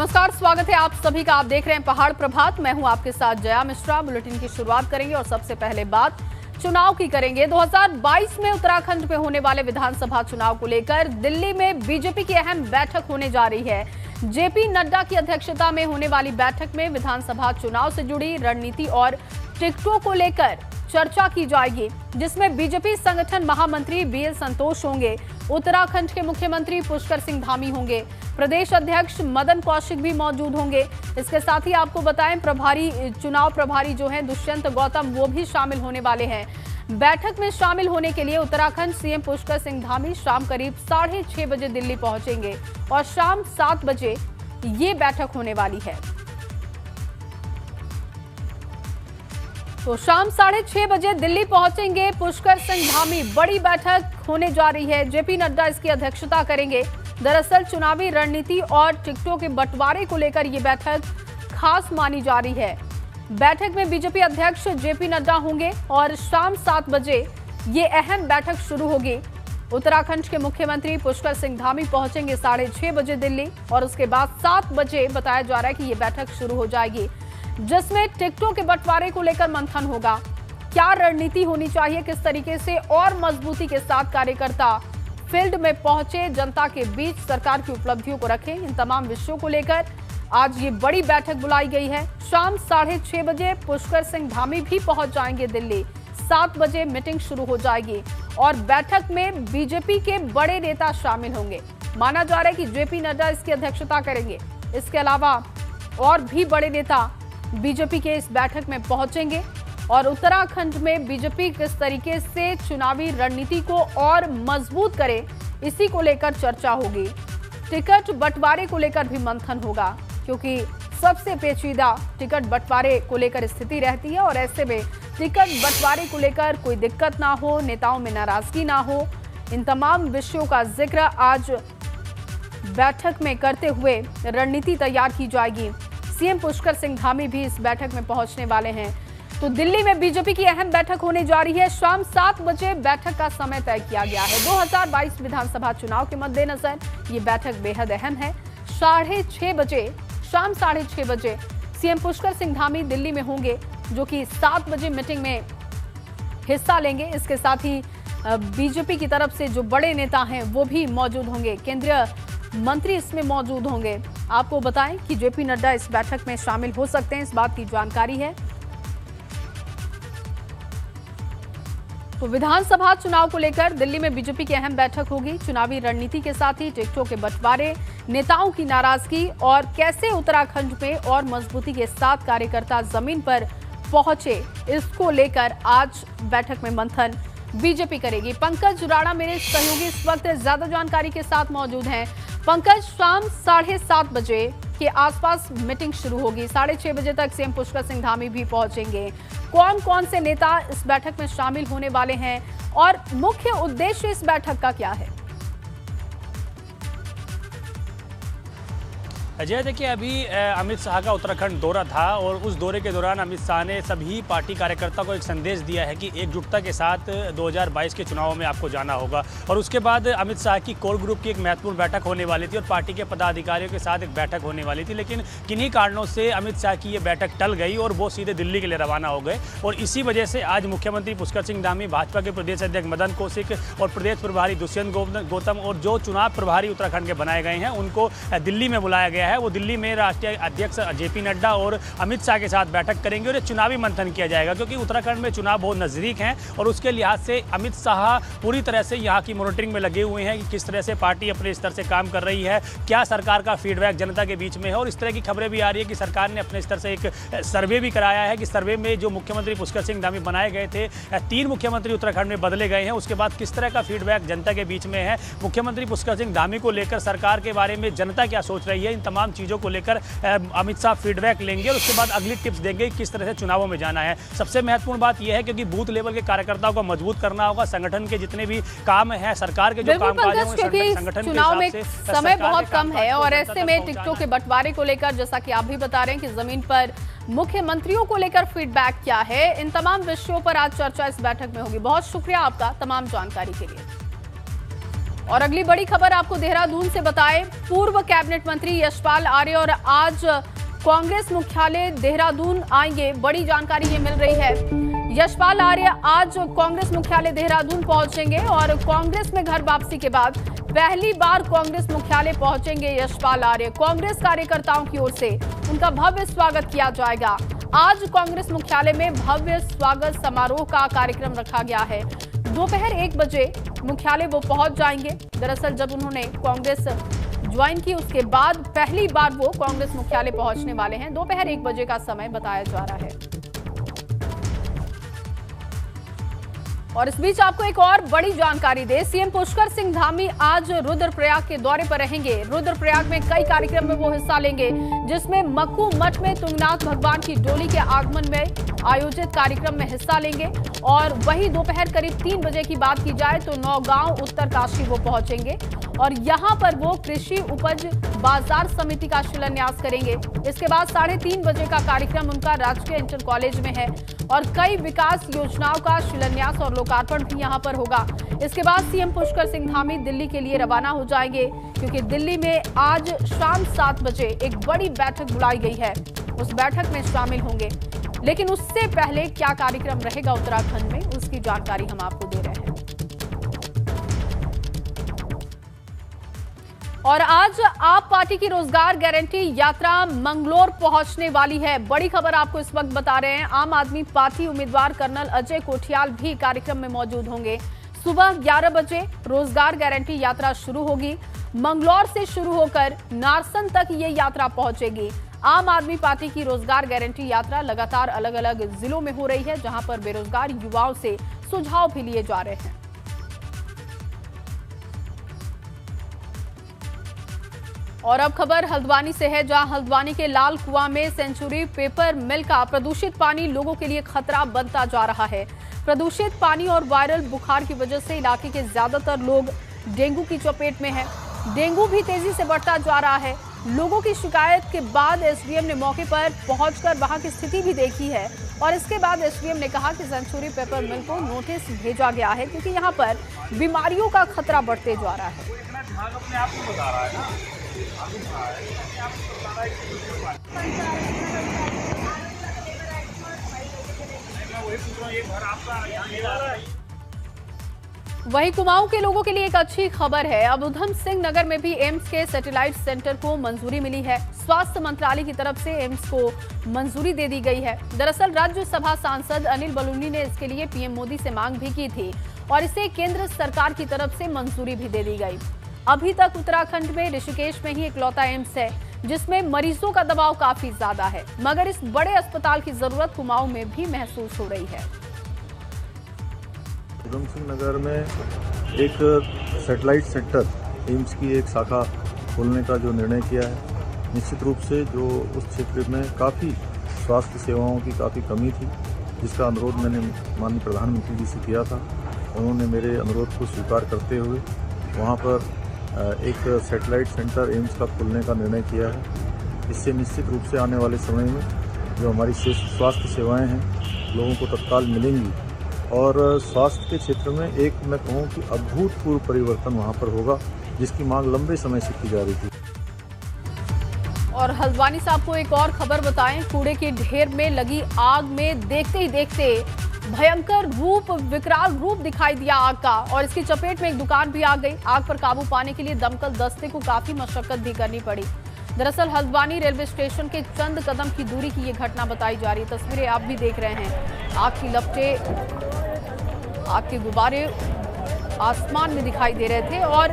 नमस्कार, स्वागत है आप सभी का। आप देख रहे हैं पहाड़ प्रभात। मैं हूं आपके साथ जया मिश्रा। बुलेटिन की शुरुआत करेंगे और सबसे पहले बात चुनाव की करेंगे। 2022 में उत्तराखंड में होने वाले विधानसभा चुनाव को लेकर दिल्ली में बीजेपी की अहम बैठक होने जा रही है। जेपी नड्डा की अध्यक्षता में होने वाली बैठक में विधानसभा चुनाव से जुड़ी रणनीति और टिकटों को लेकर चर्चा की जाएगी, जिसमें बीजेपी संगठन महामंत्री बीएल संतोष होंगे, उत्तराखंड के मुख्यमंत्री पुष्कर सिंह धामी होंगे, प्रदेश अध्यक्ष मदन कौशिक भी मौजूद होंगे। इसके साथ ही आपको बताएं चुनाव प्रभारी जो हैं दुष्यंत गौतम, वो भी शामिल होने वाले हैं। बैठक में शामिल होने के लिए उत्तराखंड सीएम पुष्कर सिंह धामी शाम करीब 6:30 बजे दिल्ली पहुंचेंगे और शाम 7 बजे ये बैठक होने वाली है। तो शाम 6:30 बजे दिल्ली पहुंचेंगे पुष्कर सिंह धामी। बड़ी बैठक होने जा रही है। जेपी नड्डा इसकी अध्यक्षता करेंगे। दरअसल चुनावी रणनीति और टिकटों के बंटवारे को लेकर यह बैठक खास मानी जा रही है। बैठक में बीजेपी अध्यक्ष जेपी नड्डा होंगे और शाम 7 बजे ये अहम बैठक शुरू होगी। उत्तराखंड के मुख्यमंत्री पुष्कर सिंह धामी पहुंचेंगे 6:30 बजे दिल्ली और उसके बाद 7 बजे बताया जा रहा है कि ये बैठक शुरू हो जाएगी, जिसमें टिकटों के बंटवारे को लेकर मंथन होगा। क्या रणनीति होनी चाहिए, किस तरीके से और मजबूती के साथ कार्यकर्ता फील्ड में पहुंचे, जनता के बीच सरकार की उपलब्धियों को रखें, इन तमाम विषयों को लेकर आज ये बड़ी बैठक बुलाई गई है। शाम 6:30 बजे पुष्कर सिंह धामी भी पहुंच जाएंगे दिल्ली। 7 बजे मीटिंग शुरू हो जाएगी और बैठक में बीजेपी के बड़े नेता शामिल होंगे। माना जा रहा है कि जेपी नड्डा इसकी अध्यक्षता करेंगे। इसके अलावा और भी बड़े नेता बीजेपी के इस बैठक में पहुंचेंगे और उत्तराखंड में बीजेपी किस तरीके से चुनावी रणनीति को और मजबूत करे, इसी को लेकर चर्चा होगी। टिकट बंटवारे को लेकर भी मंथन होगा, क्योंकि सबसे पेचीदा टिकट बंटवारे को लेकर स्थिति रहती है और ऐसे में टिकट बंटवारे को लेकर कोई दिक्कत ना हो, नेताओं में नाराजगी ना हो, इन तमाम विषयों का जिक्र आज बैठक में करते हुए रणनीति तैयार की जाएगी। सीएम पुष्कर सिंह धामी भी इस बैठक में पहुंचने वाले हैं। तो दिल्ली में बीजेपी की अहम बैठक होने जा रही है। शाम 7 बजे बैठक का समय तय किया गया है। 2022 विधानसभा चुनाव के मद्देनजर ये बैठक बेहद अहम है। 6:30 बजे शाम 6:30 बजे सीएम पुष्कर सिंह धामी दिल्ली में होंगे, जो कि 7 बजे मीटिंग में हिस्सा लेंगे। इसके साथ ही बीजेपी की तरफ से जो बड़े नेता हैं वो भी मौजूद होंगे, केंद्रीय मंत्री इसमें मौजूद होंगे। आपको बताएं कि जेपी नड्डा इस बैठक में शामिल हो सकते हैं, इस बात की जानकारी है। तो विधानसभा चुनाव को लेकर दिल्ली में बीजेपी की अहम बैठक होगी। चुनावी रणनीति के साथ ही टिकटों के बंटवारे, नेताओं की नाराजगी और कैसे उत्तराखंड में और मजबूती के साथ कार्यकर्ता जमीन पर पहुंचे, इसको लेकर आज बैठक में मंथन बीजेपी करेगी। पंकज राणा मेरे सहयोगी इस वक्त ज्यादा जानकारी के साथ मौजूद हैं। पंकज, शाम 7:30 बजे के आसपास मीटिंग शुरू होगी। 6:30 बजे तक सीएम पुष्कर सिंह धामी भी पहुंचेंगे। कौन कौन से नेता इस बैठक में शामिल होने वाले हैं और मुख्य उद्देश्य इस बैठक का क्या है? अजय, देखिए, अभी अमित शाह का उत्तराखंड दौरा था और उस दौरे के दौरान अमित शाह ने सभी पार्टी कार्यकर्ताओं को एक संदेश दिया है कि एकजुटता के साथ 2022 के चुनाव में आपको जाना होगा। और उसके बाद अमित शाह की कोर ग्रुप की एक महत्वपूर्ण बैठक होने वाली थी और पार्टी के पदाधिकारियों के साथ एक बैठक होने वाली थी, लेकिन किन्हीं कारणों से अमित शाह की ये बैठक टल गई और वो सीधे दिल्ली के लिए रवाना हो गए। और इसी वजह से आज मुख्यमंत्री पुष्कर सिंह धामी, भाजपा के प्रदेश अध्यक्ष मदन कौशिक और प्रदेश प्रभारी दुष्यंत गौतम और जो चुनाव प्रभारी उत्तराखंड के बनाए गए हैं, उनको दिल्ली में बुलाया गया है। वो दिल्ली में राष्ट्रीय अध्यक्ष जेपी नड्डा और अमित शाह के साथ बैठक करेंगे और ये चुनावी मंथन किया जाएगा, क्योंकि उत्तराखंड में चुनाव बहुत नजदीक हैं और उसके लिहाज से अमित शाह पूरी तरह से यहाँ की मॉनिटरिंग में लगे हुए हैं कि किस तरह से पार्टी अपने स्तर से काम कर रही है, क्या सरकार का फीडबैक जनता के बीच में है। और इस तरह की खबरें भी आ रही है कि सरकार ने अपने स्तर से एक सर्वे भी कराया है कि सर्वे में जो मुख्यमंत्री पुष्कर सिंह धामी बनाए गए थे, 3 मुख्यमंत्री उत्तराखंड में बदले गए हैं, उसके बाद किस तरह का फीडबैक जनता के बीच में है, मुख्यमंत्री पुष्कर सिंह धामी को लेकर सरकार के बारे में जनता क्या सोच रही है, इन तमाम चीज़ों को लेकर अमित शाह फीडबैक लेंगे और उसके बाद अगली टिप्स देंगे किस तरह से चुनावों में जाना है। सबसे महत्वपूर्ण बात यह है क्योंकि बूथ लेवल के कार्यकर्ताओं को मजबूत करना होगा। संगठन के जितने भी काम है, सरकार के जो कामकाज हैं, संगठन चुनाव में समय बहुत कम है और ऐसे में टिकटों के बंटवारे को लेकर जैसा कि आप भी बता रहे हैं कि जमीन पर मुख्यमंत्रियों को लेकर फीडबैक क्या है, इन तमाम विषयों पर आज चर्चा इस बैठक में होगी। बहुत शुक्रिया आपका तमाम जानकारी के लिए। और अगली बड़ी खबर आपको देहरादून से बताएं, पूर्व कैबिनेट मंत्री यशपाल आर्य और आज कांग्रेस मुख्यालय देहरादून आएंगे। बड़ी जानकारी ये मिल रही है। यशपाल आर्य आज कांग्रेस मुख्यालय देहरादून पहुंचेंगे और कांग्रेस में घर वापसी के बाद पहली बार कांग्रेस मुख्यालय पहुंचेंगे यशपाल आर्य। कांग्रेस कार्यकर्ताओं की ओर से उनका भव्य स्वागत किया जाएगा। आज कांग्रेस मुख्यालय में भव्य स्वागत समारोह का कार्यक्रम रखा गया है। दोपहर 1 बजे मुख्यालय वो पहुंच जाएंगे। दरअसल जब उन्होंने कांग्रेस ज्वाइन की उसके बाद पहली बार वो कांग्रेस मुख्यालय पहुंचने वाले हैं। दोपहर 1 बजे का समय बताया जा रहा है। और इस बीच आपको एक और बड़ी जानकारी दे, सीएम पुष्कर सिंह धामी आज रुद्रप्रयाग के दौरे पर रहेंगे। रुद्रप्रयाग में कई कार्यक्रम में वो हिस्सा लेंगे, जिसमें मक्कू मठ में तुंगनाथ भगवान की डोली के आगमन में आयोजित कार्यक्रम में हिस्सा लेंगे। और वही दोपहर करीब 3 बजे की बात की जाए तो नौगांव उत्तरकाशी वो पहुंचेंगे और यहां पर वो कृषि उपज बाजार समिति का शिलान्यास करेंगे। इसके बाद 3:30 बजे का कार्यक्रम उनका राजकीय इंटर कॉलेज में है और कई विकास योजनाओं का शिलान्यास और लोकार्पण भी यहां पर होगा। इसके बाद सीएम पुष्कर सिंह धामी दिल्ली के लिए रवाना हो जाएंगे, क्योंकि दिल्ली में आज शाम 7 बजे एक बड़ी बैठक बुलाई गई है। उस बैठक में शामिल होंगे, लेकिन उससे पहले क्या कार्यक्रम रहेगा उत्तराखंड में, उसकी जानकारी हम आपको दे रहे हैं। और आज आप पार्टी की रोजगार गारंटी यात्रा मंगलोर पहुंचने वाली है। बड़ी खबर आपको इस वक्त बता रहे हैं। आम आदमी पार्टी उम्मीदवार कर्नल अजय कोठियाल भी कार्यक्रम में मौजूद होंगे। सुबह 11 बजे रोजगार गारंटी यात्रा शुरू होगी। मंगलौर से शुरू होकर नारसन तक ये यात्रा पहुंचेगी। आम आदमी पार्टी की रोजगार गारंटी यात्रा लगातार अलग अलग जिलों में हो रही है, जहां पर बेरोजगार युवाओं से सुझाव भी लिए जा रहे हैं। और अब खबर हल्द्वानी से है, जहां हल्द्वानी के लाल कुआं में सेंचुरी पेपर मिल का प्रदूषित पानी लोगों के लिए खतरा बनता जा रहा है। प्रदूषित पानी और वायरल बुखार की वजह से इलाके के ज्यादातर लोग डेंगू की चपेट में हैं। डेंगू भी तेजी से बढ़ता जा रहा है। लोगों की शिकायत के बाद एसडीएम ने मौके पर पहुंचकर वहां की स्थिति भी देखी है और इसके बाद एसडीएम ने कहा कि सेंचुरी पेपर मिल को नोटिस भेजा गया है, क्योंकि यहां पर बीमारियों का खतरा बढ़ते जा रहा है। वहीं कुमाऊं के लोगों के लिए एक अच्छी खबर है। अब उधम सिंह नगर में भी एम्स के सैटेलाइट सेंटर को मंजूरी मिली है। स्वास्थ्य मंत्रालय की तरफ से एम्स को मंजूरी दे दी गई है। दरअसल राज्यसभा सांसद अनिल बलूनी ने इसके लिए पीएम मोदी से मांग भी की थी और इसे केंद्र सरकार की तरफ से मंजूरी भी दे दी गई। अभी तक उत्तराखंड में ऋषिकेश में ही इकलौता एम्स है जिसमें मरीजों का दबाव काफी ज्यादा है, मगर इस बड़े अस्पताल की जरूरत कुमाऊं में भी महसूस हो रही है। उधम सिंह नगर में एक सैटेलाइट सेंटर एम्स की एक शाखा खोलने का जो निर्णय किया है, निश्चित रूप से जो उस क्षेत्र में काफ़ी स्वास्थ्य सेवाओं की काफ़ी कमी थी, जिसका अनुरोध मैंने माननीय प्रधानमंत्री जी से किया था। उन्होंने मेरे अनुरोध को स्वीकार करते हुए वहाँ पर एक सैटेलाइट सेंटर एम्स का खोलने का निर्णय किया है। इससे निश्चित रूप से आने वाले समय में जो हमारी स्वास्थ्य सेवाएं हैं लोगों को तत्काल मिलेंगी और स्वास्थ्य के क्षेत्र में एक मैं कहूँ कि अभूतपूर्व परिवर्तन वहाँ पर होगा, जिसकी मांग लंबे समय से की जा रही थी। और हल्द्वानी साहब को एक और खबर बताएं, कूड़े के ढेर में लगी आग में देखते ही देखते भयंकर रूप, विकराल रूप दिखाई दिया आग का और इसकी चपेट में एक दुकान भी आ गई। आग पर काबू पाने के लिए दमकल दस्ते को काफी मशक्कत भी करनी पड़ी। दरअसल हल्द्वानी रेलवे स्टेशन के चंद कदम की दूरी की ये घटना बताई जा रही है। तस्वीरें आप भी देख रहे हैं। आग की लपटें, आग के गुब्बारे आसमान में दिखाई दे रहे थे और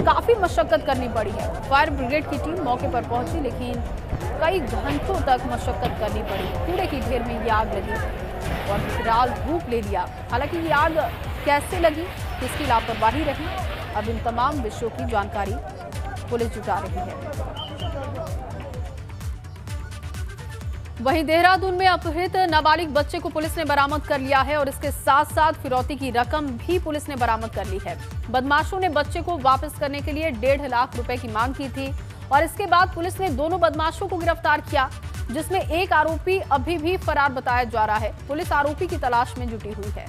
काफी मशक्कत करनी पड़ी है। फायर ब्रिगेड की टीम मौके पर पहुंची, लेकिन कई घंटों तक मशक्कत करनी पड़ी। कूड़े की ढेर में ये आग लगी और विकराल रूप ले लिया। हालांकि ये आग कैसे लगी, किसकी लापरवाही रही, अब इन तमाम विषयों की जानकारी पुलिस जुटा रही है। वहीं देहरादून में अपहृत नाबालिग बच्चे को पुलिस ने बरामद कर लिया है और इसके साथ साथ फिरौती की रकम भी पुलिस ने बरामद कर ली है। बदमाशों ने बच्चे को वापस करने के लिए 1.5 लाख रुपए की मांग की थी और इसके बाद पुलिस ने दोनों बदमाशों को गिरफ्तार किया, जिसमें एक आरोपी अभी भी फरार बताया जा रहा है। पुलिस आरोपी की तलाश में जुटी हुई है।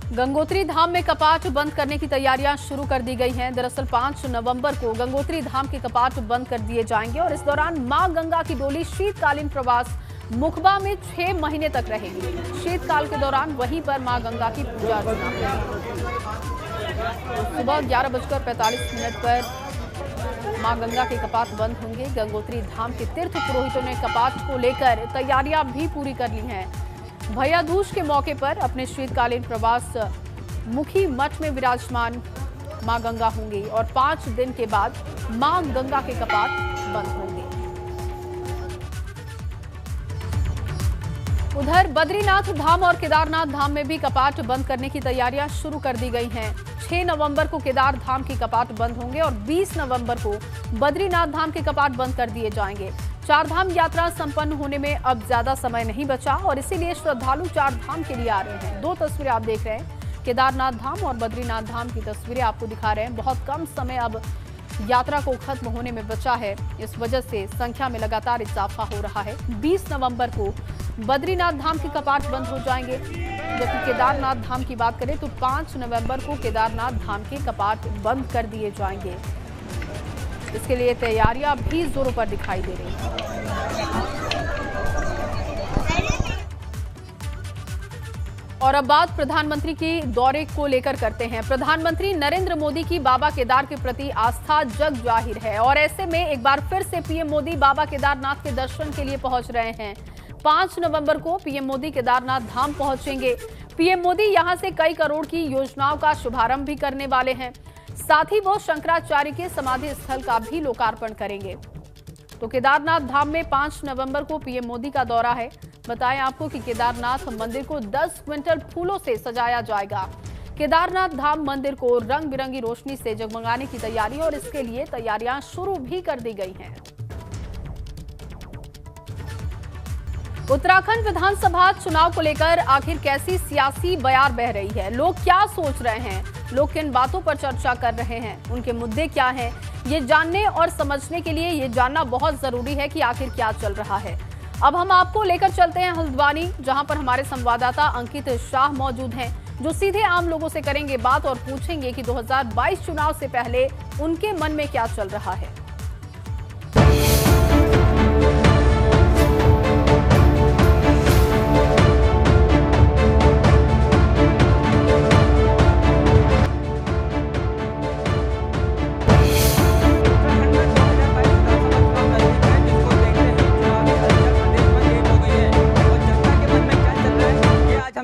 गंगोत्री धाम में कपाट बंद करने की तैयारियां शुरू कर दी गई हैं। दरअसल 5 नवंबर को गंगोत्री धाम के कपाट बंद कर दिए जाएंगे और इस दौरान मां गंगा की डोली शीतकालीन प्रवास मुखबा में 6 महीने तक रहेगी। शीतकाल के दौरान वहीं पर मां गंगा की पूजा अर्चना होगी। सुबह 11:45 पर मां गंगा के कपाट बंद होंगे। गंगोत्री धाम के तीर्थ पुरोहितों ने कपाट को लेकर तैयारियां भी पूरी कर ली हैं। भैया दूज के मौके पर अपने शीतकालीन प्रवास मुखी मठ में विराजमान मां गंगा होंगी और 5 दिन के बाद मां गंगा के कपाट बंद होंगे। उधर बद्रीनाथ धाम और केदारनाथ धाम में भी कपाट बंद करने की तैयारियां शुरू कर दी गई हैं। 6 नवंबर को केदार धाम के कपाट बंद होंगे और 20 नवंबर को बद्रीनाथ धाम के कपाट बंद कर दिए जाएंगे। 4 धाम यात्रा संपन्न होने में अब ज्यादा समय नहीं बचा और इसीलिए श्रद्धालु 4 धाम के लिए आ रहे हैं। 2 तस्वीरें आप देख रहे हैं, केदारनाथ धाम और बद्रीनाथ धाम की तस्वीरें आपको दिखा रहे हैं। बहुत कम समय अब यात्रा को खत्म होने में बचा है, इस वजह से संख्या में लगातार इजाफा हो रहा है। 20 नवंबर को बद्रीनाथ धाम के कपाट बंद हो जाएंगे, जबकि केदारनाथ धाम की बात करें तो 5 नवंबर को केदारनाथ धाम के कपाट बंद कर दिए जाएंगे। इसके लिए तैयारियां भी जोरों पर दिखाई दे रही हैं। और अब बात प्रधानमंत्री के दौरे को लेकर करते हैं। प्रधानमंत्री नरेंद्र मोदी की बाबा केदार के प्रति आस्था जग जाहिर है और ऐसे में एक बार फिर से पीएम मोदी बाबा केदारनाथ के दर्शन के लिए पहुंच रहे हैं। 5 नवंबर को पीएम मोदी केदारनाथ धाम पहुंचेंगे। पीएम मोदी यहां से कई करोड़ की योजनाओं का शुभारंभ भी करने वाले हैं। साथ ही वो शंकराचार्य के समाधि स्थल का भी लोकार्पण करेंगे। तो केदारनाथ धाम में 5 नवंबर को पीएम मोदी का दौरा है। बताएं आपको कि केदारनाथ मंदिर को 10 क्विंटल फूलों से सजाया जाएगा। केदारनाथ धाम मंदिर को रंग बिरंगी रोशनी से जगमगाने की तैयारी और इसके लिए तैयारियां शुरू भी कर दी गई हैं। उत्तराखंड विधानसभा चुनाव को लेकर आखिर कैसी सियासी बयार बह रही है, लोग क्या सोच रहे हैं, लोग किन बातों पर चर्चा कर रहे हैं, उनके मुद्दे क्या हैं, ये जानने और समझने के लिए ये जानना बहुत जरूरी है कि आखिर क्या चल रहा है। अब हम आपको लेकर चलते हैं हल्द्वानी, जहां पर हमारे संवाददाता अंकित शाह मौजूद हैं, जो सीधे आम लोगों से करेंगे बात और पूछेंगे कि 2022 चुनाव से पहले उनके मन में क्या चल रहा है।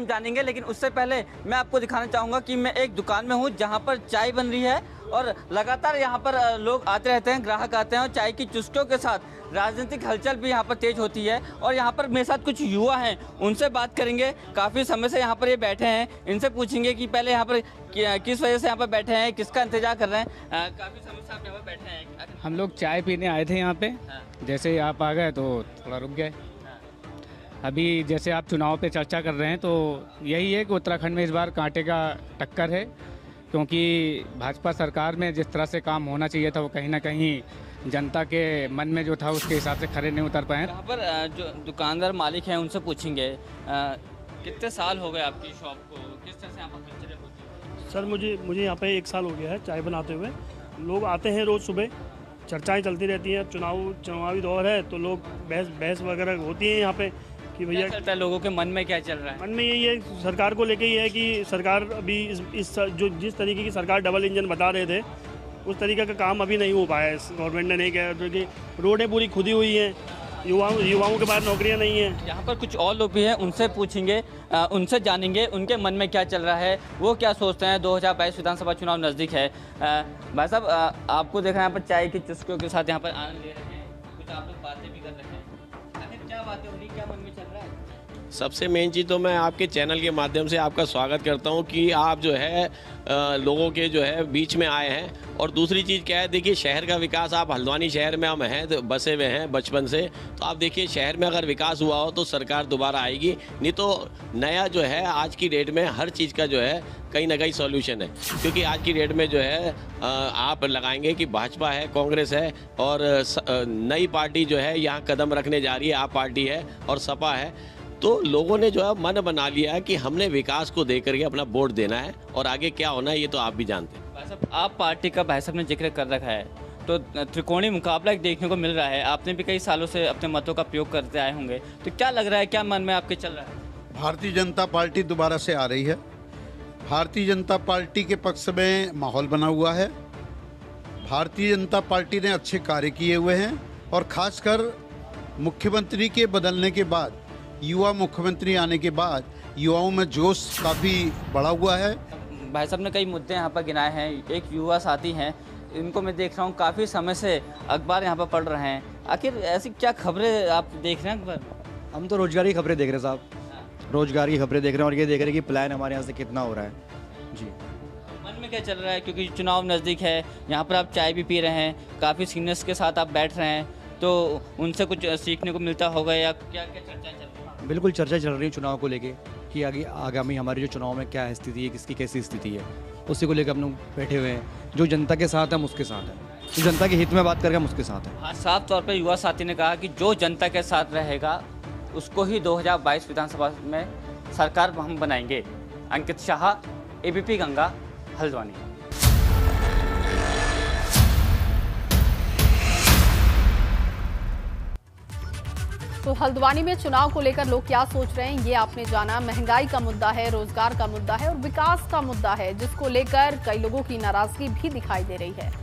जानेंगे, लेकिन उससे पहले मैं आपको दिखाना चाहूँगा कि मैं एक दुकान में हूँ जहाँ पर चाय बन रही है और लगातार यहाँ पर लोग आते रहते हैं, ग्राहक आते हैं और चाय की चुस्कियों के साथ राजनीतिक हलचल भी यहाँ पर तेज होती है। और यहाँ पर मेरे साथ कुछ युवा हैं, उनसे बात करेंगे। काफ़ी समय से यहाँ पर ये बैठे हैं, इनसे पूछेंगे कि पहले यहाँ पर किस वजह से यहाँ पर बैठे हैं, किसका इंतजार कर रहे हैं। काफ़ी समय से आप यहाँ पर बैठे हैं। हम लोग चाय पीने आए थे यहाँ पे, जैसे आप आ गए तो थोड़ा रुक गए। अभी जैसे आप चुनाव पे चर्चा कर रहे हैं तो यही है कि उत्तराखंड में इस बार कांटे का टक्कर है, क्योंकि भाजपा सरकार में जिस तरह से काम होना चाहिए था वो कहीं ना कहीं जनता के मन में जो था उसके हिसाब से खरे नहीं उतर पाए। यहाँ पर जो दुकानदार मालिक हैं उनसे पूछेंगे कितने साल हो गए आपकी शॉप को, किस तरह से यहाँ पर कल्चर होती है? सर मुझे यहाँ पे 1 साल हो गया है चाय बनाते हुए। लोग आते हैं रोज़ सुबह, चर्चाएँ चलती रहती हैं। चुनावी दौर है तो लोग बहस वगैरह होती है यहाँ पे कि भैया चलता है, लोगों के मन में क्या चल रहा है। मन में यही है, सरकार को लेके ये है कि सरकार अभी जिस तरीके की सरकार डबल इंजन बता रहे थे उस तरीके का काम अभी नहीं हो पाया है। गवर्नमेंट ने नहीं किया, क्योंकि रोडें पूरी खुदी हुई हैं, युवाओं के पास नौकरियां नहीं हैं। यहाँ पर कुछ और लोग भी हैं, उनसे पूछेंगे, उनसे जानेंगे उनके मन में क्या चल रहा है, वो क्या सोचते हैं। 2022 विधानसभा चुनाव नज़दीक है। भाई साहब, आपको देखा यहाँ पर चाय की चुस्कियों के साथ यहाँ पर आनंद ले रहे हैं, कुछ आप लोग बातें भी कर रहे हैं। क्या बातें हो रही, क्या मन में चल रहा है? सबसे मेन चीज़ तो मैं आपके चैनल के माध्यम से आपका स्वागत करता हूं कि आप जो है लोगों के जो है बीच में आए हैं। और दूसरी चीज़ क्या है, देखिए शहर का विकास, आप हल्द्वानी शहर में हम हैं तो बसे हुए हैं बचपन से, तो आप देखिए शहर में अगर विकास हुआ हो तो सरकार दोबारा आएगी, नहीं तो नया जो है आज की डेट में हर चीज़ का जो है कहीं ना कहीं सॉल्यूशन है। क्योंकि आज की डेट में जो है आप लगाएंगे कि भाजपा है, कांग्रेस है और नई पार्टी जो है यहाँ कदम रखने जा रही है, आप पार्टी है और सपा है, तो लोगों ने जो है मन बना लिया है कि हमने विकास को देकर के अपना वोट देना है और आगे क्या होना है ये तो आप भी जानते हैं। भाई साहब, आप पार्टी का भाई साहब ने जिक्र कर रखा है, तो त्रिकोणीय मुकाबला देखने को मिल रहा है। आपने भी कई सालों से अपने मतों का प्रयोग करते आए होंगे, तो क्या लग रहा है, क्या मन में आपके चल रहा है? भारतीय जनता पार्टी दोबारा से आ रही है। भारतीय जनता पार्टी के पक्ष में माहौल बना हुआ है। भारतीय जनता पार्टी ने अच्छे कार्य किए हुए हैं और खासकर मुख्यमंत्री के बदलने के बाद, युवा मुख्यमंत्री आने के बाद युवाओं में जोश काफ़ी बढ़ा हुआ है। भाई साहब ने कई मुद्दे यहाँ पर गिनाए हैं। एक युवा साथी हैं, इनको मैं देख रहा हूँ काफ़ी समय से अखबार यहाँ पर पढ़ रहे हैं। आखिर ऐसी क्या खबरें आप देख रहे हैं अखबार? हम तो रोजगार की खबरें देख रहे हैं साहब, रोजगार की खबरें देख रहे हैं और ये देख रहे हैं कि प्लान हमारे यहाँ से कितना हो रहा है जी। मन में क्या चल रहा है, क्योंकि चुनाव नज़दीक है, यहाँ पर आप चाय भी पी रहे हैं, काफ़ी सीनियर्स के साथ आप बैठ रहे हैं, तो उनसे कुछ सीखने को मिलता होगा या क्या क्या चर्चाएं चल रही हैं? बिल्कुल चर्चा चल रही है चुनाव को लेके कि आगे आगामी हमारे जो चुनाव में क्या स्थिति है, किसकी कैसी स्थिति है, उसी को लेकर हम लोग बैठे हुए हैं। जो जनता के साथ है हम उसके साथ हैं, जो जनता के हित में बात करके हम उसके साथ हैं। हाँ, साफ तौर पर युवा साथी ने कहा कि जो जनता के साथ रहेगा उसको ही 2022 विधानसभा में सरकार हम बनाएंगे। अंकित शाह, एबीपी गंगा, हल्द्वानी। तो हल्द्वानी में चुनाव को लेकर लोग क्या सोच रहे हैं ये आपने जाना। महंगाई का मुद्दा है, रोजगार का मुद्दा है और विकास का मुद्दा है, जिसको लेकर कई लोगों की नाराजगी भी दिखाई दे रही है।